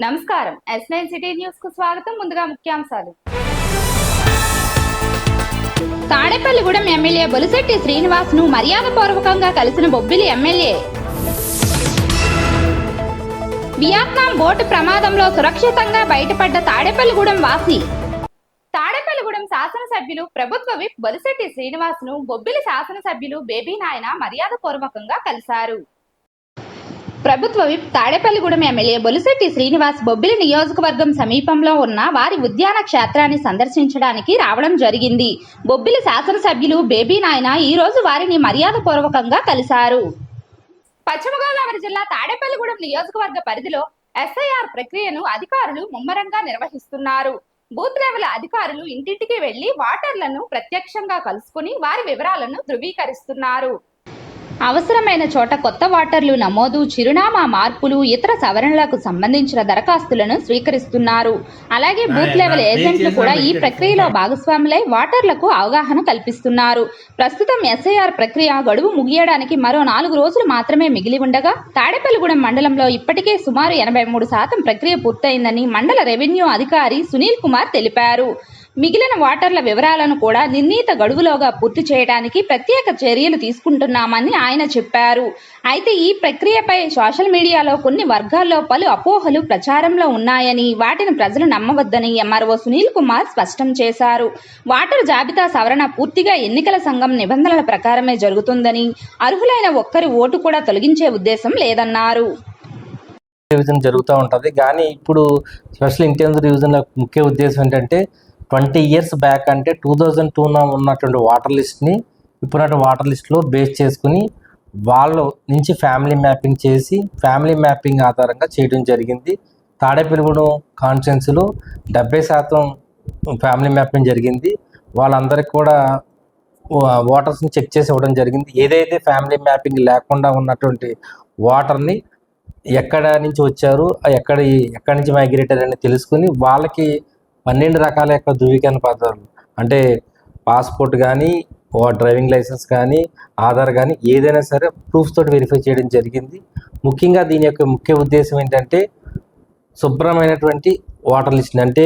నమస్కారం. S9 city news కు స్వాగతం. ముందుగా ముఖ్యాంశాలు. తాడేపల్లిగూడెం ఎమ్మెల్యే బొలిశెట్టి శ్రీనివాస్ ను మర్యాదపూర్వకంగా కలిసిన బొబ్బిలి ఎమ్మెల్యే. వియత్నాం బోటు ప్రమాదంలో సురక్షితంగా బయటపడ్డ తాడేపల్లిగూడెం వాసి. తాడేపల్లిగూడెం శాసనసభ్యులు ప్రభుత్వ విప్ బొలిశెట్టి శ్రీనివాస్ ను బొబ్బిలి శాసనసభ్యులు బేబీ నాయన మర్యాదపూర్వకంగా కలిశారు. ప్రభుత్వ విప్ తాడేపల్లిగూడెం ఎమ్మెల్యే బొలిశెట్టి శ్రీనివాస్ బొబ్బిలి నియోజకవర్గం సమీపంలో ఉన్న వారి ఉద్యాన క్షేత్రాన్ని సందర్శించడానికి రావడం జరిగింది. బొబ్బిలి శాసనసభ్యులు బేబీ నాయన ఈ రోజు వారిని మర్యాదపూర్వకంగా కలిశారు. పశ్చిమ గోదావరి జిల్లా తాడేపల్లిగూడెం నియోజకవర్గ పరిధిలో SIR ప్రక్రియను అధికారులు ముమ్మరంగా నిర్వహిస్తున్నారు. బూత్ లెవెల్ అధికారులు ఇంటింటికి వెళ్లి వాటర్లను ప్రత్యక్షంగా కలుసుకుని వారి వివరాలను ధృవీకరిస్తున్నారు. అవసరమైన చోట కొత్త వాటర్లు నమోదు, చిరునామా మార్పులు, ఇతర సవరణలకు సంబంధించిన దరఖాస్తులను స్వీకరిస్తున్నారు. అలాగే బూత్ లెవెల్ ఏజెంట్లు కూడా ఈ ప్రక్రియలో భాగస్వాములై వాటర్లకు అవగాహన కల్పిస్తున్నారు. ప్రస్తుతం SIR ప్రక్రియ గడువు ముగియడానికి మరో 4 రోజులు మాత్రమే మిగిలి ఉండగా తాడేపల్లిగూడెం మండలంలో ఇప్పటికే సుమారు 83% ప్రక్రియ పూర్తయిందని మండల రెవెన్యూ అధికారి సునీల్ కుమార్ తెలిపారు. మిగిలిన వాటర్ల వివరాలను కూడా నిర్ణీత గడువులోగా పూర్తి చేయడానికి ప్రత్యేక చర్యలు తీసుకుంటున్నామని ఆయన చెప్పారు. అయితే ఈ ప్రక్రియపై సోషల్ మీడియాలో కొన్ని వర్గాల్లో పలు అపోహలు ప్రచారంలో ఉన్నాయని, వాటిని ప్రజలు నమ్మవద్దని MRO సునీల్ కుమార్ స్పష్టం చేశారు. వాటర్ జాబితా సవరణ పూర్తిగా ఎన్నికల సంఘం నిబంధనల ప్రకారమే జరుగుతుందని, అర్హులైన ఒక్కరి ఓటు కూడా తొలగించే ఉద్దేశం లేదన్నారు. రివిజన్ జరుగుతూ ఉంటుంది, కానీ ఇప్పుడు స్పెషల్ ఇంటెన్సివ్ రివిజన్ల ముఖ్య ఉద్దేశం ఏంటంటే 20 years బ్యాక్ అంటే 2002 ఉన్నటువంటి వాటర్ లిస్ట్ని ఇప్పుడున్న వాటర్ లిస్ట్లో బేస్ చేసుకుని వాళ్ళ నుంచి ఫ్యామిలీ మ్యాపింగ్ చేసి ఫ్యామిలీ మ్యాపింగ్ ఆధారంగా చేయడం జరిగింది. తాడేపల్లిగూడెం కాన్స్టిట్యున్సీలో 70% ఫ్యామిలీ మ్యాపింగ్ జరిగింది. వాళ్ళందరికీ కూడా వాటర్స్ని చెక్ చేసి ఇవ్వడం జరిగింది. ఏదైతే ఫ్యామిలీ మ్యాపింగ్ లేకుండా ఉన్నటువంటి వాటర్ని ఎక్కడ నుంచి వచ్చారు, ఎక్కడి నుంచి మైగ్రేట్ అని తెలుసుకుని వాళ్ళకి 12 రకాల యొక్క ధృవీకరణ పత్రాలు అంటే పాస్పోర్ట్ కానీ, డ్రైవింగ్ లైసెన్స్ కానీ, ఆధార్ కానీ ఏదైనా సరే ప్రూఫ్స్ తోటి వెరిఫై చేయడం జరిగింది. ముఖ్యంగా దీని యొక్క ముఖ్య ఉద్దేశం ఏంటంటే శుభ్రమైనటువంటి వాటర్ లిస్ట్, అంటే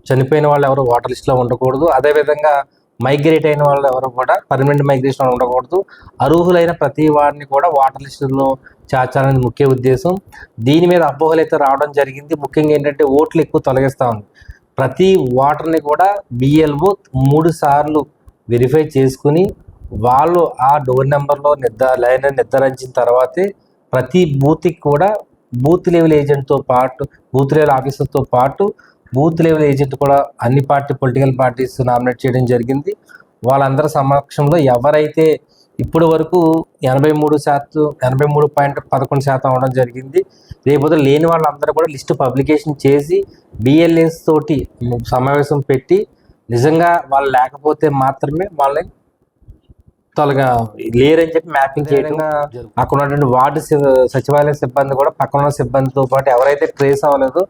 చనిపోయిన వాళ్ళు ఎవరు వాటర్ లిస్ట్లో ఉండకూడదు, అదేవిధంగా మైగ్రేట్ అయిన వాళ్ళు ఎవరు కూడా పర్మనెంట్ మైగ్రేషన్ ఉండకూడదు, అర్హులైన ప్రతి వారిని కూడా వాటర్ లిస్టులో చేర్చాలనేది ముఖ్య ఉద్దేశం. దీని మీద అపోహలు అయితే రావడం జరిగింది. ముఖ్యంగా ఏంటంటే ఓట్లు ఎక్కువ తొలగిస్తూ ఉంది. ప్రతి వాటర్ని కూడా BLO 3 సార్లు వెరిఫై చేసుకుని వాళ్ళు ఆ డోర్ నెంబర్లో లైన్ నిర్ధారించిన తర్వాతే ప్రతి బూత్కి కూడా బూత్ లెవెల్ ఏజెంట్తో పాటు బూత్ లెవెల్ ఆఫీసర్తో పాటు బూత్ లెవెల్ ఏజెంట్ కూడా అన్ని పొలిటికల్ పార్టీస్ నామినేట్ చేయడం జరిగింది. వాళ్ళందరి సమక్షంలో ఎవరైతే ఇప్పటి వరకు 83.11% అవ్వడం జరిగింది. రేపు లేని వాళ్ళందరూ కూడా లిస్టు పబ్లికేషన్ చేసి BLAs తోటి సమావేశం పెట్టి నిజంగా వాళ్ళు లేకపోతే మాత్రమే వాళ్ళని లేరని చెప్పి మ్యాపింగ్ చేయడం. అక్కడ ఉన్నటువంటి వార్డు సచివాలయ సిబ్బంది కూడా పక్కన ఉన్న సిబ్బందితో పాటు ఎవరైతే ట్రేస్ అవ్వలేదో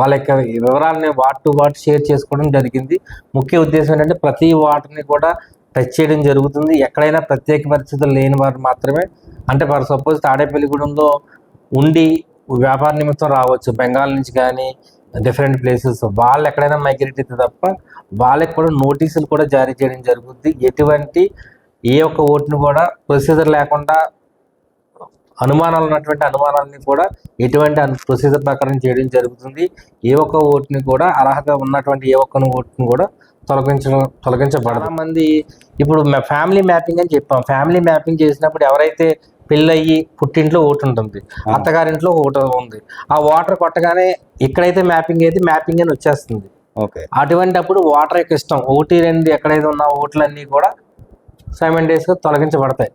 వాళ్ళ యొక్క వివరాలని వార్డ్ టు వార్డ్ షేర్ చేసుకోవడం జరిగింది. ముఖ్య ఉద్దేశం ఏంటంటే ప్రతి వార్డుని కూడా టచ్ చేయడం జరుగుతుంది. ఎక్కడైనా ప్రత్యేక పరిస్థితులు లేని వారు మాత్రమే, అంటే ఫర్ సపోజ్ తాడేపల్లిగూడెంలో ఉండి వ్యాపార నిమిత్తం రావచ్చు, బెంగాల్ నుంచి కానీ డిఫరెంట్ ప్లేసెస్, వాళ్ళు ఎక్కడైనా మైగ్రేట్ అయితే తప్ప వాళ్ళకి కూడా నోటీసులు కూడా జారీ చేయడం జరుగుతుంది. ఎటువంటి ఏ ఒక్క ఓటును కూడా ప్రొసీజర్ లేకుండా అనుమానాలు ఉన్నటువంటి అనుమానాలని కూడా ఎటువంటి ప్రొసీజర్ ప్రకారం చేయడం జరుగుతుంది. ఏ ఒక్క ఓటుని కూడా అర్హత ఉన్నటువంటి ఏ ఒక్క ఓటుని కూడా తొలగించబడదు. మంది ఇప్పుడు ఫ్యామిలీ మ్యాపింగ్ అని చెప్పాం. ఫ్యామిలీ మ్యాపింగ్ చేసినప్పుడు ఎవరైతే పెళ్ళయ్యి పుట్టింట్లో ఓటు ఉంటుంది, అత్తగారింట్లో ఓటు ఉంది, ఆ వాటర్ కొట్టగానే ఎక్కడైతే మ్యాపింగ్ అయితే మ్యాపింగ్ అని వచ్చేస్తుంది. ఓకే, అటువంటి అప్పుడు వాటర్ యొక్క ఇష్టం 1, 2 ఎక్కడైతే ఉన్న ఓట్లన్నీ కూడా సైమల్టేనియస్గా తొలగించబడతాయి,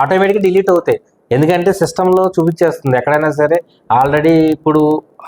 ఆటోమేటిక్గా డిలీట్ అవుతాయి. ఎందుకంటే సిస్టంలో చూపించేస్తుంది ఎక్కడైనా సరే ఆల్రెడీ ఇప్పుడు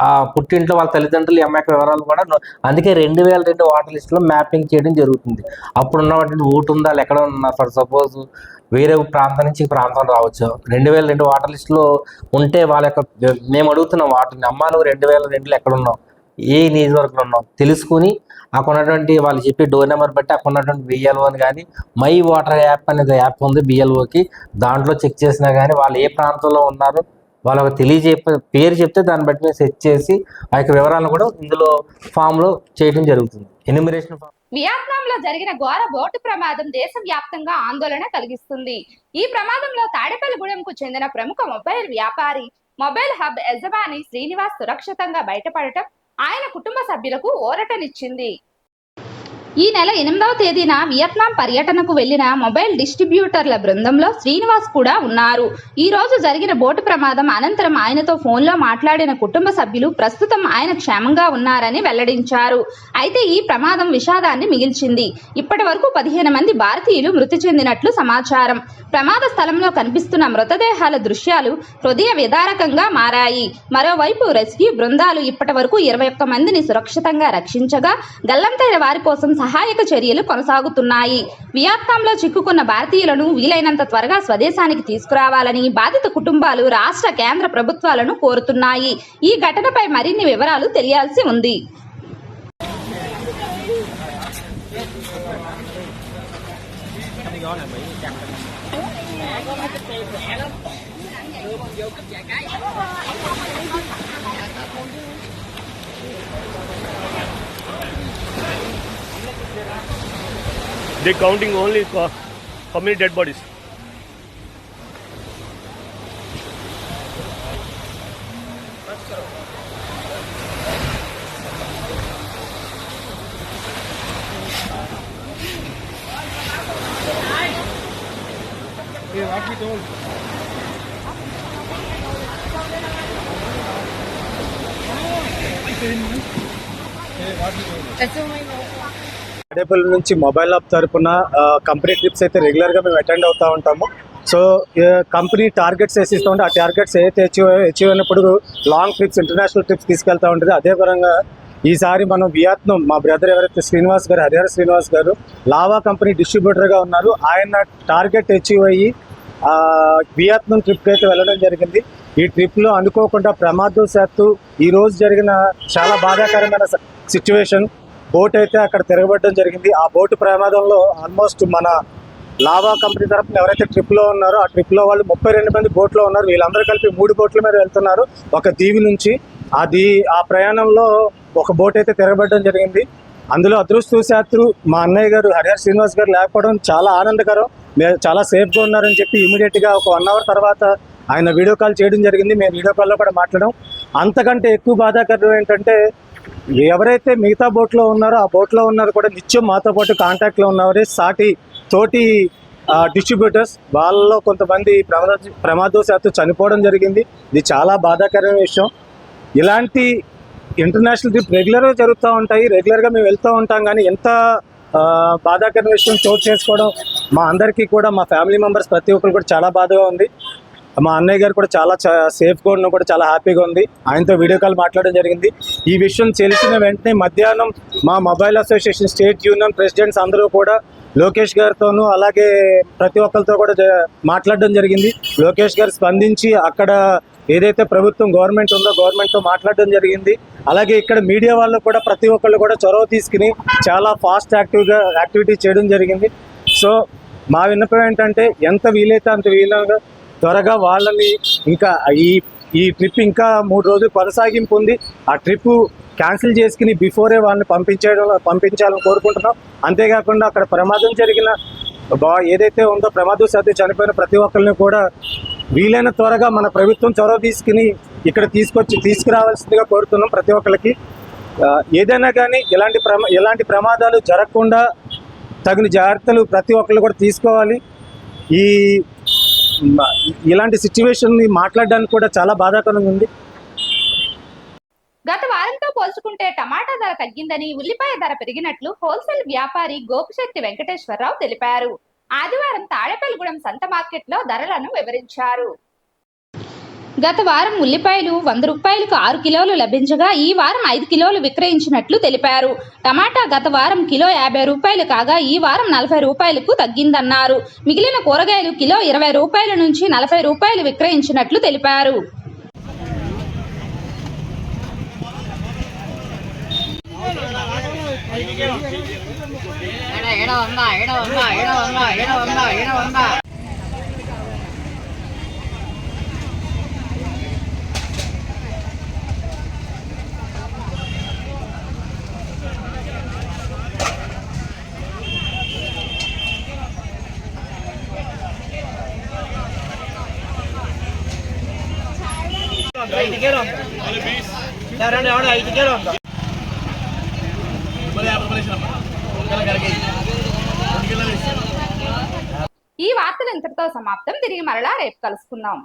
ఆ పుట్టింట్లో వాళ్ళ తల్లిదండ్రులు అమ్మాయి వివరాలు కూడా. అందుకే 2002 వాటర్ లిస్టులో మ్యాపింగ్ చేయడం జరుగుతుంది. అప్పుడు ఉన్నటువంటి ఓటు ఉందా ఎక్కడ ఉన్నా, ఫర్ సపోజ్ వేరే ప్రాంతం నుంచి ప్రాంతం రావచ్చు, 2002 వాటర్ లిస్టులో ఉంటే వాళ్ళ యొక్క మేము అడుగుతున్నాం వాటర్ని, అమ్మా నువ్వు 2002లో ఎక్కడ ఉన్నావు, ఏ నియోజకవర్గంలో ఉన్నావు తెలుసుకుని అక్కడ ఉన్నటువంటి వాళ్ళు చెప్పి డోర్ నెంబర్ బట్టి అక్కడ ఉన్నటువంటి BLOని కానీ మై వాటర్ యాప్ అనేది యాప్ ఉంది BLOకి, దాంట్లో చెక్ చేసినా కానీ వాళ్ళు ఏ ప్రాంతంలో ఉన్నారో వాళ్ళకి పేరు చెప్తే దాన్ని బట్టి మేము సెట్ చేసి ఆ యొక్క వివరాలను కూడా ఇందులో ఫామ్లో చేయడం జరుగుతుంది. Enumeration form. వియత్నాంలో జరిగిన ఘోర బోటు ప్రమాదం దేశవ్యాప్తంగా ఆందోళన కలిగిస్తుంది. ఈ ప్రమాదంలో తాడేపల్లిగూడెంకు చెందిన ప్రముఖ మొబైల్ వ్యాపారి, మొబైల్ హబ్ యజమాని శ్రీనివాస్ సురక్షితంగా బయటపడటం ఆయన కుటుంబ సభ్యులకు ఊరటనిచ్చింది. ఈ నెల 8వ తేదీన వియత్నాం పర్యటనకు వెళ్లిన మొబైల్ డిస్ట్రిబ్యూటర్ల బృందంలో శ్రీనివాస్ కూడా ఉన్నారు. ఈ రోజు జరిగిన బోటు ప్రమాదం అనంతరం ఆయనతో ఫోన్లో మాట్లాడిన కుటుంబ సభ్యులు ప్రస్తుతం ఆయన క్షేమంగా ఉన్నారని వెల్లడించారు. అయితే ఈ ప్రమాదం విషాదాన్ని మిగిల్చింది. ఇప్పటి వరకు 15 మంది భారతీయులు మృతి చెందినట్లు సమాచారం. ప్రమాద స్థలంలో కనిపిస్తున్న మృతదేహాల దృశ్యాలు హృదయ విదారకంగా మారాయి. మరోవైపు రెస్క్యూ బృందాలు ఇప్పటి వరకు 21 మందిని సురక్షితంగా రక్షించగా గల్లంతైన వారి కోసం సహాయక చర్యలు కొనసాగుతున్నాయి. వియత్నాంలో చిక్కుకున్న భారతీయులను వీలైనంత త్వరగా స్వదేశానికి తీసుకురావాలని బాధిత కుటుంబాలు రాష్ట్ర, కేంద్ర ప్రభుత్వాలను కోరుతున్నాయి. ఈ ఘటనపై మరిన్ని వివరాలు తెలియాల్సి ఉంది. They counting only how many dead bodies? What we told. Tadepalli నుంచి మొబైల్ హబ్ తరపున కంపెనీ ట్రిప్స్ అయితే రెగ్యులర్గా మేము అటెండ్ అవుతూ ఉంటాము. సో కంపెనీ టార్గెట్స్ వేసిస్తూ ఉంటే ఆ టార్గెట్స్ ఏదైతే అచీవ్ అయినప్పుడు లాంగ్ ట్రిప్స్, ఇంటర్నేషనల్ ట్రిప్స్ తీసుకెళ్తూ ఉంటుంది. అదే పరంగా ఈసారి మనం వియత్నాం, మా బ్రదర్ ఎవరైతే శ్రీనివాస్ గారు, హరిహర శ్రీనివాస్ గారు లావా కంపెనీ డిస్ట్రిబ్యూటర్గా ఉన్నారు. ఆయన టార్గెట్ అచీవ్ అయ్యి వియత్నాం ట్రిప్కి అయితే వెళ్ళడం జరిగింది. ఈ ట్రిప్లో అనుకోకుండా ప్రమాదవశాత్తు ఈరోజు జరిగిన చాలా బాధాకరమైన సిచ్యువేషన్, బోట్ అయితే అక్కడ తిరగబడడం జరిగింది. ఆ బోటు ప్రమాదంలో ఆల్మోస్ట్ మన లావా కంపెనీ తరఫున ఎవరైతే ట్రిప్లో ఉన్నారో ఆ ట్రిప్లో వాళ్ళు 32 మంది బోట్లో ఉన్నారు. వీళ్ళందరూ కలిపి 3 బోట్ల మీద వెళ్తున్నారు ఒక దీవి నుంచి. ఆ ప్రయాణంలో ఒక బోట్ అయితే తిరగబడడం జరిగింది. అందులో అదృష్టవశాత్తు మా అన్నయ్య గారు హరిహర శ్రీనివాస్ గారు లేకపోవడం చాలా ఆనందకరం. చాలా సేఫ్గా ఉన్నారని చెప్పి ఇమీడియట్గా ఒక 1 అవర్ తర్వాత ఆయన వీడియో కాల్ చేయడం జరిగింది. మేము వీడియో కాల్లో కూడా మాట్లాడడం. అంతకంటే ఎక్కువ బాధాకరం ఏంటంటే ఎవరైతే మిగతా బోట్లో ఉన్నారో ఆ బోట్లో ఉన్నారు కూడా నిత్యం మాతో పాటు కాంటాక్ట్లో ఉన్నవారే తోటి డిస్ట్రిబ్యూటర్స్, వాళ్ళలో కొంతమంది ప్రమాదవశాత్తు చనిపోవడం జరిగింది. ఇది చాలా బాధాకరమైన విషయం. ఇలాంటి ఇంటర్నేషనల్ ట్రిప్ రెగ్యులర్గా జరుగుతూ ఉంటాయి, రెగ్యులర్గా మేము వెళ్తూ ఉంటాం. కానీ ఎంత బాధాకరమైన విషయం చోటు చేసుకోవడం మా అందరికీ కూడా, మా ఫ్యామిలీ మెంబర్స్ ప్రతి ఒక్కరు కూడా చాలా బాధగా ఉంది. మా అన్నయ్య గారు కూడా చాలా సేఫ్గా ఉన్న కూడా చాలా హ్యాపీగా ఉంది. ఆయనతో వీడియో కాల్ మాట్లాడడం జరిగింది. ఈ విషయం తెలిసిన వెంటనే మధ్యాహ్నం మా mobile association state union presidents అందరూ కూడా లోకేష్ గారితోనూ అలాగే ప్రతి ఒక్కరితో కూడా మాట్లాడడం జరిగింది. లోకేష్ గారు స్పందించి అక్కడ ఏదైతే ప్రభుత్వం గవర్నమెంట్ ఉందో గవర్నమెంట్తో మాట్లాడడం జరిగింది. అలాగే ఇక్కడ మీడియా వాళ్ళు కూడా ప్రతి ఒక్కళ్ళు కూడా చొరవ తీసుకుని చాలా ఫాస్ట్ యాక్టివిటీ చేయడం జరిగింది. సో మా విన్నపం ఏంటంటే ఎంత వీలైతే అంత వీలుగా త్వరగా వాళ్ళని ఇంకా ఈ ట్రిప్ ఇంకా 3 రోజులు కొనసాగింపు ఉంది. ఆ ట్రిప్ క్యాన్సిల్ చేసుకుని బిఫోరే వాళ్ళని పంపించాలని కోరుకుంటున్నాం. అంతేకాకుండా అక్కడ ప్రమాదం జరిగిన ఏదైతే ఉందో ప్రమాదవశాత్తు చనిపోయిన ప్రతి ఒక్కరిని కూడా వీలైన త్వరగా మన ప్రభుత్వం చొరవ తీసుకుని ఇక్కడ తీసుకురావాల్సిందిగా కోరుతున్నాం. ప్రతి ఒక్కరికి ఏదైనా కానీ ఎలాంటి ప్రమాదాలు జరగకుండా తగిన జాగ్రత్తలు ప్రతి ఒక్కరు కూడా తీసుకోవాలి. ఇలాంటి సిచ్యువేషన్ని మాట్లాడడానికి కూడా చాలా బాధాకరంగా ఉంది. గత వారంతో పోల్చుకుంటే టమాటా ధర తగ్గిందని, ఉల్లిపాయ ధర పెరిగినట్లు హోల్సేల్ వ్యాపారి గోపిశెట్టి వెంకటేశ్వరరావు తెలిపారు. ఆదివారం తాడేపల్లిగూడెం సంత మార్కెట్లో ధరలను వివరించారు. గత వారం ఉల్లిపాయలు 100 రూపాయలకు 6 కిలోలు లభించగా ఈ వారం 5 కిలోలు విక్రయించినట్లు తెలిపారు. టమాటా గత వారం కిలో 50 రూపాయలు కాగా ఈ వారం 40 రూపాయలకు తగ్గిందన్నారు. మిగిలిన కూరగాయలు కిలో 20 రూపాయల నుంచి 40 రూపాయలు విక్రయించినట్లు తెలిపారు. ఈ వార్తలు ఇంతటితో సమాప్తం. తిరిగి మరలా రేపు కలుసుకుందాం.